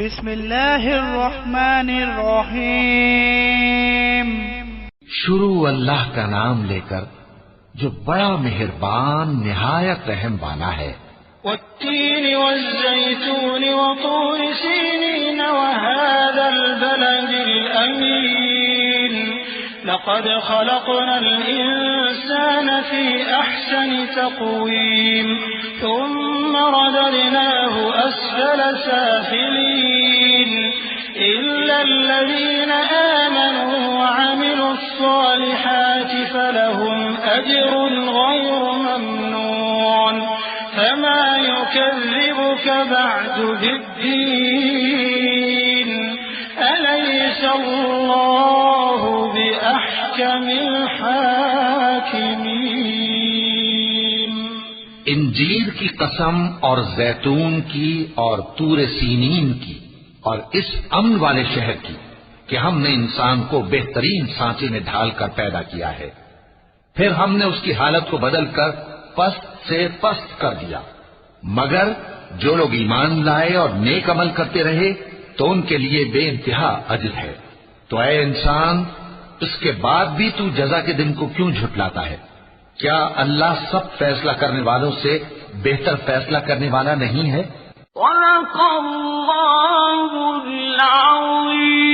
بسم اللہ الرحمن الرحیم. شروع اللہ کا نام لے کر جو بڑا مہربان نہایت رحم والا ہے. والتين والزيتون وطور سينين وهذا البلد الأمين لقد خلقنا الإنسان في أحسن تقويم ثم رددناه أسفل سافلين إلا الذين آمنوا وعملوا الصالحات فلهم أجر غير ممنون فما يكذبك بعد بالدين أليس الله بأحكم الحاكمين. انجیر کی قسم اور زیتون کی اور طور سینین کی اور اس امن والے شہر کی کہ ہم نے انسان کو بہترین سانچے میں ڈھال کر پیدا کیا ہے، پھر ہم نے اس کی حالت کو بدل کر پست سے پست کر دیا، مگر جو لوگ ایمان لائے اور نیک عمل کرتے رہے تو ان کے لیے بے انتہا اجر ہے. تو اے انسان، اس کے بعد بھی تو جزا کے دن کو کیوں جھٹلاتا ہے؟ کیا اللہ سب فیصلہ کرنے والوں سے بہتر فیصلہ کرنے والا نہیں ہے؟ صدق اللہ العظیم.